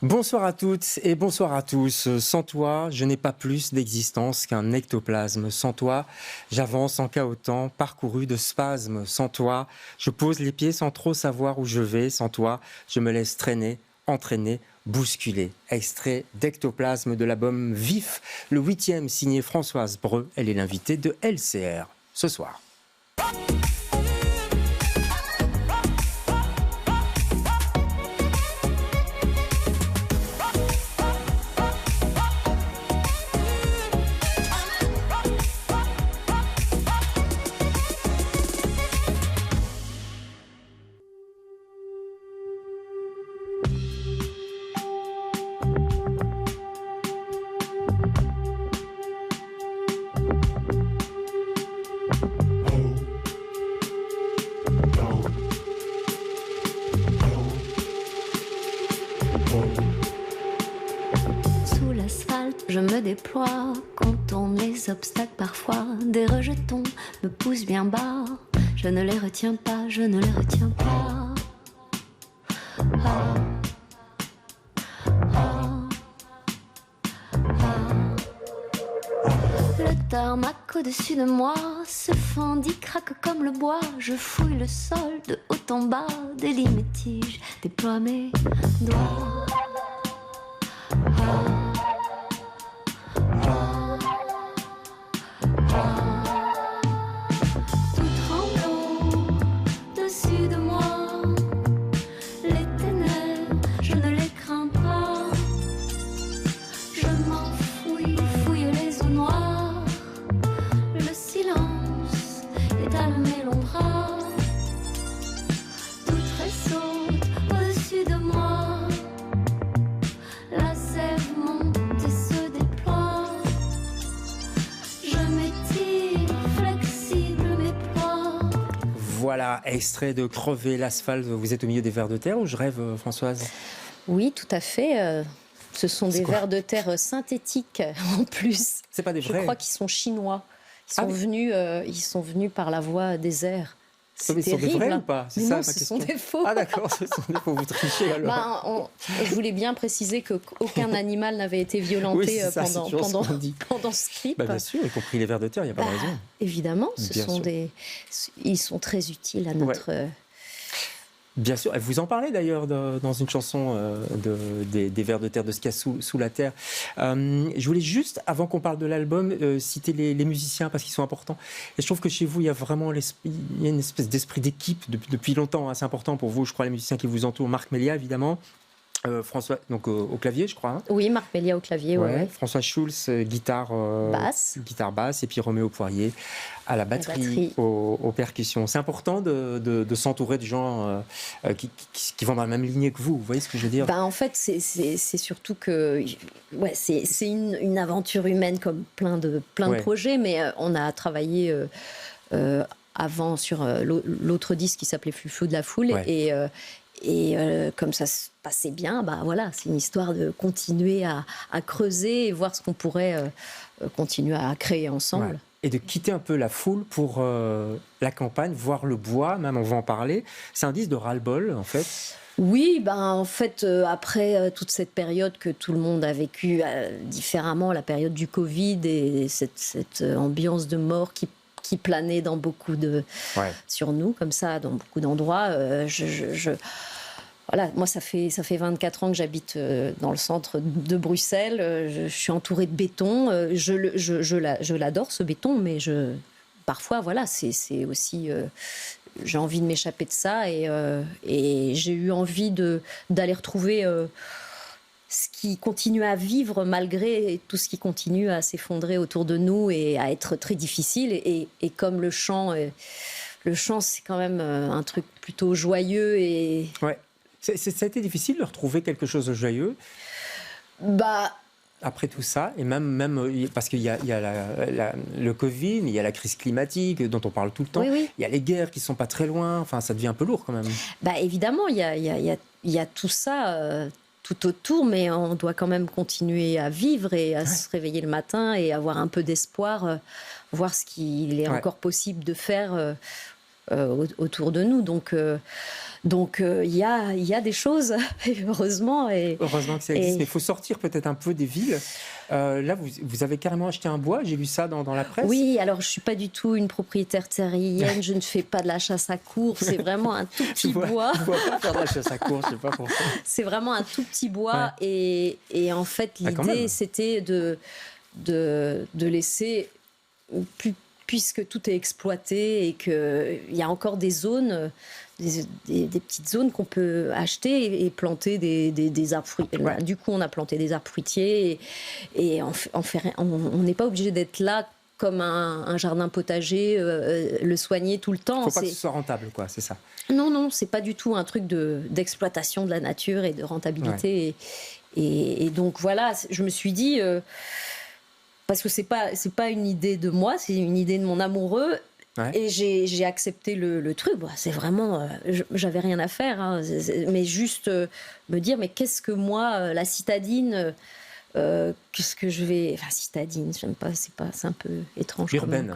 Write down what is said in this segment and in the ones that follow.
Bonsoir à toutes et bonsoir à tous. Sans toi, je n'ai pas plus d'existence qu'un ectoplasme. Sans toi, j'avance en cahotant, parcouru de spasmes. Sans toi, je pose les pieds sans trop savoir où je vais. Sans toi, je me laisse traîner, entraîner, bousculer. Extrait d'Ectoplasme de l'album Vif, le 8e signé Françoise Breu. Elle est l'invitée de LCR ce soir. Sous l'asphalte, je me déploie, contourne les obstacles parfois. Des rejetons me poussent bien bas. Je ne les retiens pas, je ne les retiens pas. Ah. Ah. Ah. Le tarmac au-dessus de moi se fendit, craque comme le bois. Je fouille le sol de haut en bas, délie mes tiges, déploie mes doigts. Ah. Tout tremblant dessus de moi, les ténèbres, je ne les crains pas. Je m'enfouis, fouille les eaux noires. Le silence étale mes longs bras. Tout tressaute au-dessus de moi. La sève monte et se déploie. Je m'étire, flexible mes ploies. Voilà, extrait de Crever l'asphalte. Vous êtes au milieu des vers de terre ou je rêve, Françoise? Oui, tout à fait. Ce sont C'est des quoi vers de terre synthétiques en plus. C'est pas des Je vrais? crois qu'ils sont chinois. Ah oui. Ils sont venus par la voie des airs. C'est Mais ils sont des terrible. vrais ou pas? C'est Mais ça non, ma ce question. sont des faux. Ah d'accord, ce sont des faux, vous trichez alors. Je voulais bien préciser qu'aucun animal n'avait été violenté Oui, c'est ça, c'est toujours ce qu'on dit. pendant ce clip. Bien sûr, y compris les vers de terre, il n'y a pas de raison. Évidemment, Bien sûr. ils sont très utiles à notre... Bien sûr, vous en parlez d'ailleurs dans une chanson des vers de terre, de ce qu'il y a sous la terre. Je voulais juste, avant qu'on parle de l'album, citer les musiciens parce qu'ils sont importants. Et je trouve que chez vous, il y a vraiment il y a une espèce d'esprit d'équipe depuis longtemps. Hein, c'est important pour vous, je crois, les musiciens qui vous entourent. Marc Mélia, évidemment. François, donc au clavier, je crois. Hein. Oui, Marc Mélia au clavier, ouais. François Schulz, guitare basse, et puis Roméo Poirier à la batterie. Aux percussions. C'est important de s'entourer de gens qui vont dans la même lignée que vous. Vous voyez ce que je veux dire? En fait, c'est surtout que c'est une aventure humaine comme plein de projets, mais on a travaillé avant sur l'autre disque qui s'appelait Flou de la foule, et comme ça se passait bien, voilà, c'est une histoire de continuer à creuser et voir ce qu'on pourrait continuer à créer ensemble. Ouais. Et de quitter un peu la foule pour la campagne, voir le bois, même on va en parler. C'est un disque de ras-le-bol, en fait. Oui, en fait, après toute cette période que tout le monde a vécue différemment, la période du Covid et cette ambiance de mort qui planait dans beaucoup sur nous, comme ça, dans beaucoup d'endroits. Voilà, moi, ça fait 24 ans que j'habite dans le centre de Bruxelles. Je suis entourée de béton. Je l'adore, ce béton, mais parfois, voilà, c'est aussi... j'ai envie de m'échapper de ça et j'ai eu envie d'aller retrouver ce qui continue à vivre malgré tout ce qui continue à s'effondrer autour de nous et à être très difficile. Et comme le chant, c'est quand même un truc plutôt joyeux. Ouais. Ça a été difficile de retrouver quelque chose de joyeux après tout ça, et même parce qu'il y a le Covid, il y a la crise climatique dont on parle tout le temps, oui. Il y a les guerres qui ne sont pas très loin, enfin ça devient un peu lourd quand même. Évidemment, il y a tout ça tout autour, mais on doit quand même continuer à vivre et à se réveiller le matin et avoir un peu d'espoir, voir ce qu'il est encore possible de faire autour de nous. Donc, il y a des choses, heureusement. Heureusement que ça existe, mais il faut sortir peut-être un peu des villes. Là, vous avez carrément acheté un bois, j'ai lu ça dans la presse. Oui, alors je ne suis pas du tout une propriétaire terrienne, je ne fais pas de la chasse à courre, c'est vraiment un tout petit bois. Je ne vois pas faire de la chasse à courre, je ne sais pas pourquoi. C'est vraiment un tout petit bois, et en fait, l'idée, c'était de laisser, puisque tout est exploité et qu'il y a encore des zones... Des petites zones qu'on peut acheter et planter des arbres fruitiers. Ouais. Du coup, on a planté des arbres fruitiers et on n'est pas obligé d'être là comme un jardin potager, le soigner tout le temps. Il ne faut pas que ce soit rentable, quoi, c'est ça. Non, c'est pas du tout un truc d'exploitation de la nature et de rentabilité. Ouais. Et donc voilà, je me suis dit, parce que c'est pas une idée de moi, c'est une idée de mon amoureux. Ouais. Et j'ai accepté le truc. Bon, c'est vraiment, j'avais rien à faire, hein, mais juste me dire, mais qu'est-ce que moi, la citadine, qu'est-ce que je vais, enfin citadine, j'aime pas, c'est un peu étrange. Urbaine.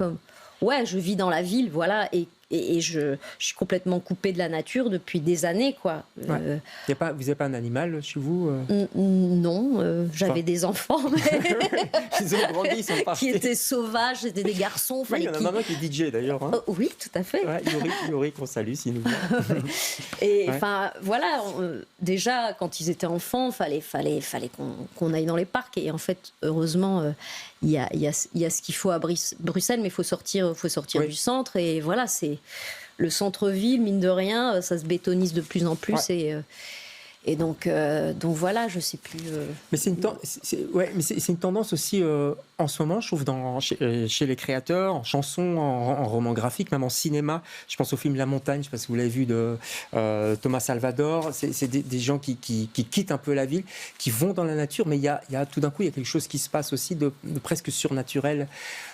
Ouais, je vis dans la ville, voilà, et je suis complètement coupée de la nature depuis des années, quoi. Ouais. Vous n'avez pas un animal chez vous Non, j'avais des enfants, mais ils ont grandi, ils sont partis. qui étaient sauvages, c'était des garçons. Oui, il y en a maintenant qui est DJ d'ailleurs. Hein. Oui, tout à fait. Ouais, Yori qu'on salue s'il nous voit. Et enfin, voilà, déjà quand ils étaient enfants, fallait qu'on aille dans les parcs. Et en fait, heureusement, il y a ce qu'il faut à Bruxelles, mais il faut sortir du centre. Et voilà, c'est le centre-ville, mine de rien, ça se bétonise de plus en plus. Ouais. Et donc voilà, je sais plus. Mais c'est une tendance aussi en ce moment, je trouve, chez les créateurs, en chanson, en roman graphique, même en cinéma. Je pense au film La Montagne, je ne sais pas si vous l'avez vu, de Thomas Salvador. C'est des gens qui quittent un peu la ville, qui vont dans la nature, mais il y a tout d'un coup, il y a quelque chose qui se passe aussi de presque surnaturel.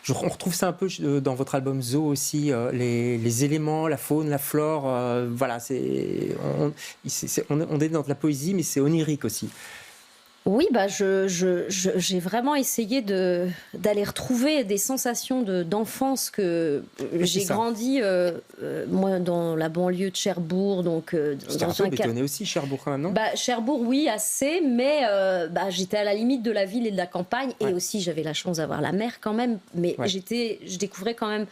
On retrouve ça un peu dans votre album Zoo aussi, les éléments, la faune, la flore. Voilà, on est dans de la poésie, mais c'est onirique aussi. Oui, j'ai vraiment essayé d'aller retrouver des sensations d'enfance que j'ai grandi, moi, dans la banlieue de Cherbourg. Donc, c'était un peu bétonné aussi, Cherbourg, quand même, non ? Cherbourg, oui, assez, mais j'étais à la limite de la ville et de la campagne. Ouais. Et aussi, j'avais la chance d'avoir la mer quand même. Mais je découvrais quand même...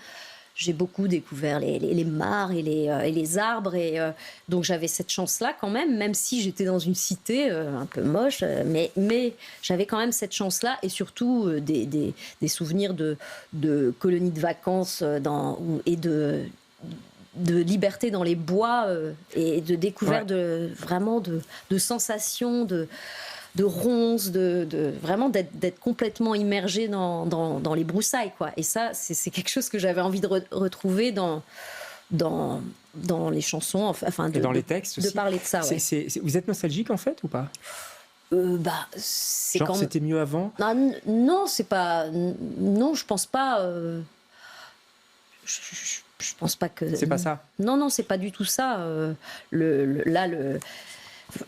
J'ai beaucoup découvert les mares et les arbres, et donc j'avais cette chance-là quand même si j'étais dans une cité un peu moche, mais j'avais quand même cette chance-là, et surtout des souvenirs de colonies de vacances et de liberté dans les bois, et de découverte vraiment de sensations, de ronces, vraiment d'être complètement immergée dans les broussailles, quoi. Et ça, c'est quelque chose que j'avais envie de retrouver dans les chansons, enfin et dans les textes de aussi. Parler de ça. Vous êtes nostalgique en fait ou pas ? C'est genre c'était mieux avant ? Non, c'est pas. Non, je pense pas. Je pense pas que. C'est pas ça. Non, c'est pas du tout ça.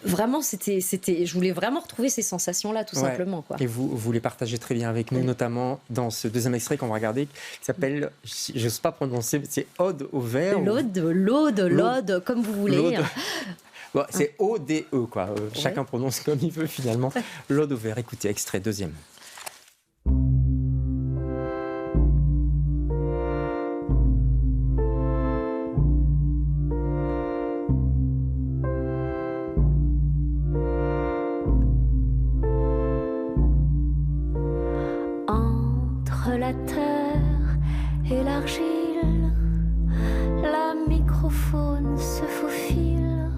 Vraiment, je voulais vraiment retrouver ces sensations-là, tout simplement, quoi. Et vous les partagez très bien avec nous, notamment dans ce deuxième extrait qu'on va regarder, qui s'appelle, j'ose pas prononcer, c'est Ode au verre. L'Aude, comme vous voulez. Bon, c'est O-D-E, quoi. Chacun prononce comme il veut, finalement. L'Aude au verre, écoutez, extrait deuxième. La terre et l'argile, la microfaune se faufile,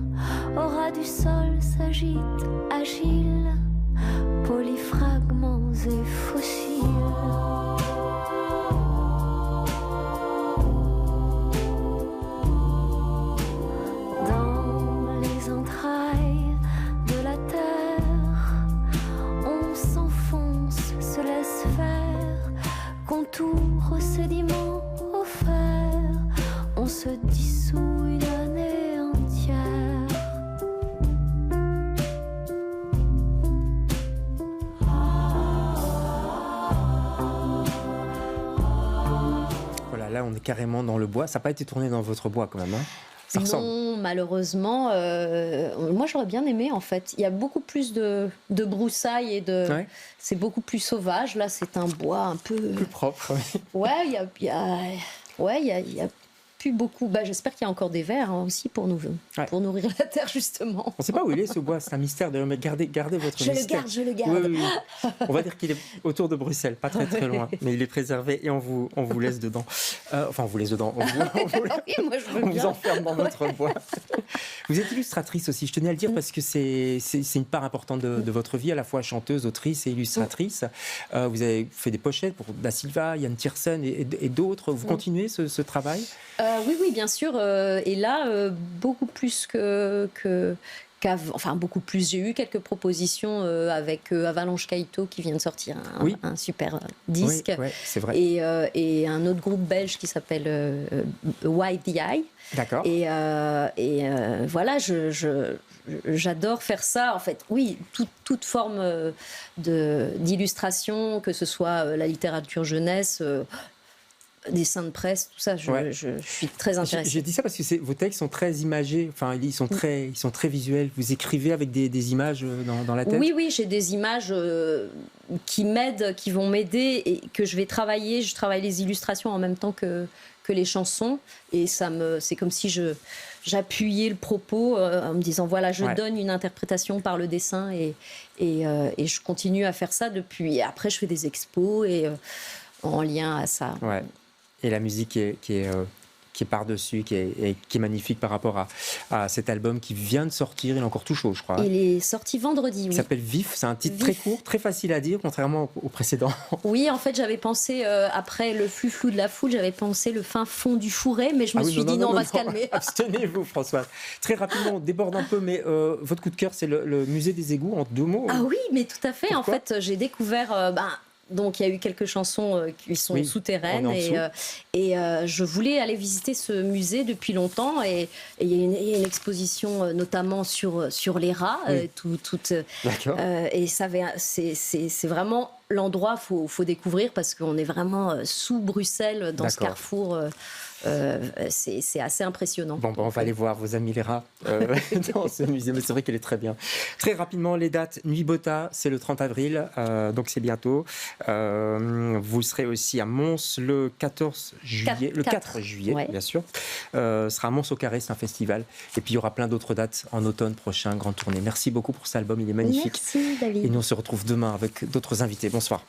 au ras du sol s'agite, agile, polyfragments et fossiles. Dans les entrailles de la terre, on s'enfonce, se laisse faire. Contour au sédiment, au fer, on se dissout une année entière. là, on est carrément dans le bois. Ça n'a pas été tourné dans votre bois quand même, hein? Ça ressemble. Non, malheureusement, moi j'aurais bien aimé en fait. Il y a beaucoup plus de broussailles Ouais. c'est beaucoup plus sauvage. Là, c'est un bois un peu. Plus propre. Oui. Ouais, il y a plus beaucoup. Bah, j'espère qu'il y a encore des vers aussi pour nourrir la terre justement. On ne sait pas où il est ce bois, c'est un mystère d'ailleurs, mais gardez votre mystère. Je le garde. Oui, oui, oui. On va dire qu'il est autour de Bruxelles, pas très très loin, mais il est préservé et on vous laisse dedans. Enfin, on vous laisse dedans. Oui, moi je veux On bien. vous enferme dans votre bois. Vous êtes illustratrice aussi, je tenais à le dire parce que c'est une part importante de votre vie, à la fois chanteuse, autrice et illustratrice. Vous avez fait des pochettes pour Da Silva, Yann Tiersen et d'autres. Vous continuez ce travail? Oui, bien sûr. Et là, beaucoup plus enfin, beaucoup plus. J'ai eu quelques propositions avec Avalanche Kaito qui vient de sortir un super disque. Oui, c'est vrai. Et un autre groupe belge qui s'appelle Wide the Eye. D'accord. Et voilà, j'adore faire ça. En fait, oui, toute forme d'illustration, que ce soit la littérature jeunesse, dessins de presse, tout ça, je suis très intéressée. J'ai dit ça parce que vos textes sont très imagés, enfin ils sont très visuels. Vous écrivez avec des images dans la tête? Oui, j'ai des images qui m'aident, qui vont m'aider et que je vais travailler. Je travaille les illustrations en même temps que les chansons et c'est comme si j'appuyais le propos en me disant voilà, je donne une interprétation par le dessin et je continue à faire ça depuis. Et après, je fais des expos et en lien à ça. Ouais. Et la musique qui est par-dessus, qui est magnifique par rapport à cet album qui vient de sortir. Il est encore tout chaud, je crois. Il est sorti vendredi, oui. Il s'appelle Vif. C'est un titre très court, très facile à dire, contrairement au précédent. Oui, en fait, j'avais pensé, après le flou de la foule, j'avais pensé le fin fond du fourré, mais je me suis dit non, on va se calmer. Abstenez-vous, Françoise. Très rapidement, on déborde un peu, mais votre coup de cœur, c'est le musée des égouts, en 2 mots. Ah oui, mais tout à fait. Pourquoi? En fait, j'ai découvert... donc, il y a eu quelques chansons qui sont souterraines et je voulais aller visiter ce musée depuis longtemps et il y a une exposition notamment sur les rats. D'accord. Et c'est vraiment l'endroit qu'il faut découvrir parce qu'on est vraiment sous Bruxelles, dans ce carrefour. C'est assez impressionnant. Bon, on va aller voir vos amis les rats dans ce musée, mais c'est vrai qu'elle est très bien. Très rapidement, les dates. Nuit Bota, c'est le 30 avril, donc c'est bientôt. Vous serez aussi à Mons le 14 juillet, le 4 juillet, bien sûr. Ce sera à Mons au Carré, c'est un festival. Et puis il y aura plein d'autres dates en automne prochain, grande tournée. Merci beaucoup pour cet album, il est magnifique. Merci David. Et nous on se retrouve demain avec d'autres invités. Bonsoir.